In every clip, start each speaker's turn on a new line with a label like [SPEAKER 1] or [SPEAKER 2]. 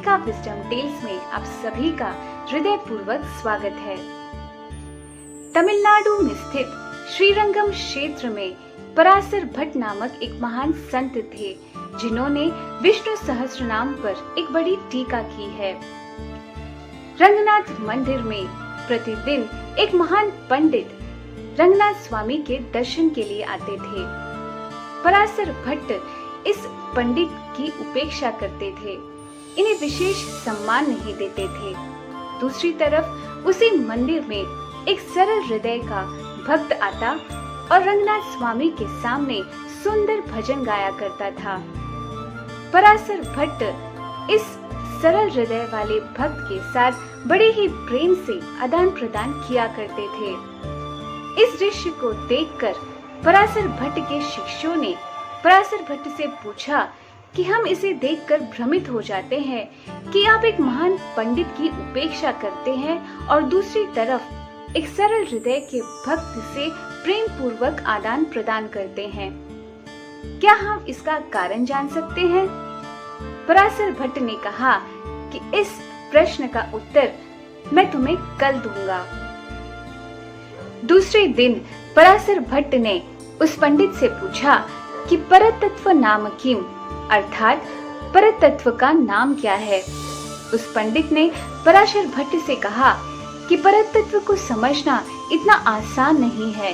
[SPEAKER 1] रेखा wisdom tales में आप सभी का हृदय पूर्वक स्वागत है। तमिलनाडु में स्थित श्रीरंगम क्षेत्र में पराशर भट्ट नामक एक महान संत थे, जिन्होंने विष्णु सहस्त्रनाम पर एक बड़ी टीका की है। रंगनाथ मंदिर में प्रतिदिन एक महान पंडित रंगनाथ स्वामी के दर्शन के लिए आते थे। पराशर भट्ट इस पंडित की उपेक्षा करते थे, इन्हें विशेष सम्मान नहीं देते थे। दूसरी तरफ उसी मंदिर में एक सरल हृदय का भक्त आता और रंगनाथ स्वामी के सामने सुंदर भजन गाया करता था। पराशर भट्ट इस सरल हृदय वाले भक्त के साथ बड़े ही प्रेम से आदान प्रदान किया करते थे। इस दृश्य को देखकर पराशर भट्ट के शिष्यों ने पराशर भट्ट से पूछा कि हम इसे देखकर भ्रमित हो जाते हैं कि आप एक महान पंडित की उपेक्षा करते हैं और दूसरी तरफ एक सरल हृदय के भक्त से प्रेम पूर्वक आदान प्रदान करते हैं। क्या हम इसका कारण जान सकते हैं? पराशर भट्ट ने कहा कि इस प्रश्न का उत्तर मैं तुम्हें कल दूंगा। दूसरे दिन पराशर भट्ट ने उस पंडित से पूछा कि परतत्व नाम किम, अर्थात परतत्व का नाम क्या है। उस पंडित ने पराशर भट्ट से कहा कि परतत्व को समझना इतना आसान नहीं है,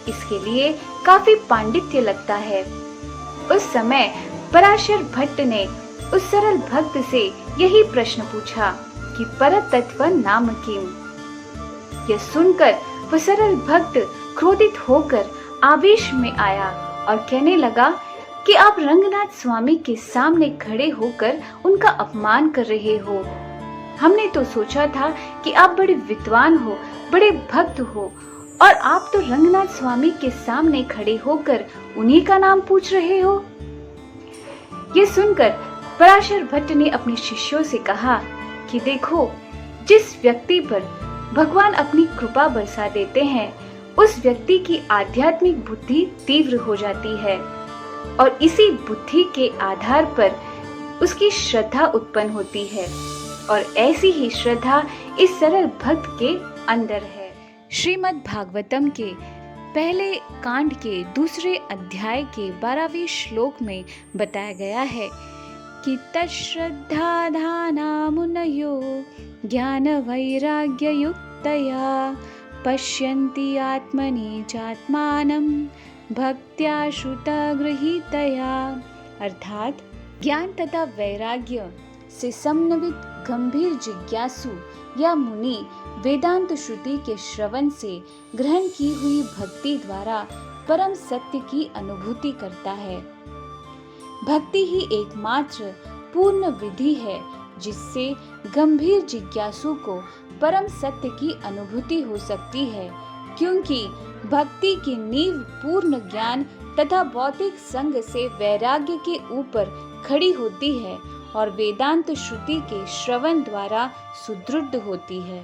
[SPEAKER 1] इसके लिए काफी पांडित्य लगता है। उस समय पराशर भट्ट ने उस सरल भक्त से यही प्रश्न पूछा कि परतत्व नाम किम। यह सुनकर वह सरल भक्त क्रोधित होकर आवेश में आया और कहने लगा कि आप रंगनाथ स्वामी के सामने खड़े होकर उनका अपमान कर रहे हो। हमने तो सोचा था कि आप बड़े विद्वान हो, बड़े भक्त हो, और आप तो रंगनाथ स्वामी के सामने खड़े होकर उन्हीं का नाम पूछ रहे हो। ये सुनकर पराशर भट्ट ने अपने शिष्यों से कहा कि देखो, जिस व्यक्ति पर भगवान अपनी कृपा बरसा देते हैं, उस व्यक्ति की आध्यात्मिक बुद्धि तीव्र हो जाती है और इसी बुद्धि के आधार पर उसकी श्रद्धा उत्पन्न होती है, और ऐसी ही श्रद्धा इस सरल भक्त के अंदर है। श्रीमद् भागवतम के पहले कांड के दूसरे अध्याय के 12वें श्लोक में बताया गया है कि तच्छ्रद्धा धाना मुनयो ज्ञान वैराग्य युक्तया पश्यन्ति आत्मनि चात्मानं भक्त्या श्रुता गृहीतया, अर्थात ज्ञान तथा वैराग्य से समन्वित गंभीर जिज्ञासु या मुनि वेदांत श्रुति के श्रवण से ग्रहण की हुई भक्ति द्वारा परम सत्य की अनुभूति करता है। भक्ति ही एकमात्र पूर्ण विधि है जिससे गंभीर जिज्ञासु को परम सत्य की अनुभूति हो सकती है, क्योंकि भक्ति की नींव पूर्ण ज्ञान तथा भौतिक संग से वैराग्य के ऊपर खड़ी होती है और वेदांत श्रुति के श्रवण द्वारा सुदृढ़ होती है।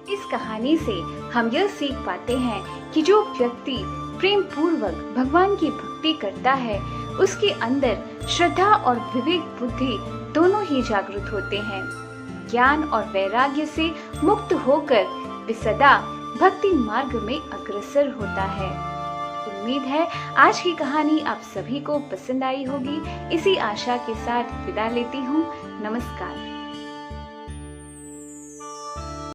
[SPEAKER 1] इस कहानी से हम यह सीख पाते हैं कि जो व्यक्ति प्रेम पूर्वक भगवान की भक्ति करता है, उसके अंदर श्रद्धा और विवेक बुद्धि दोनों ही जागृत होते हैं। ज्ञान और वैराग्य से मुक्त होकर वे सदा भक्ति मार्ग में अग्रसर होता है। उम्मीद है आज की कहानी आप सभी को पसंद आई होगी। इसी आशा के साथ विदा लेती हूँ। नमस्कार।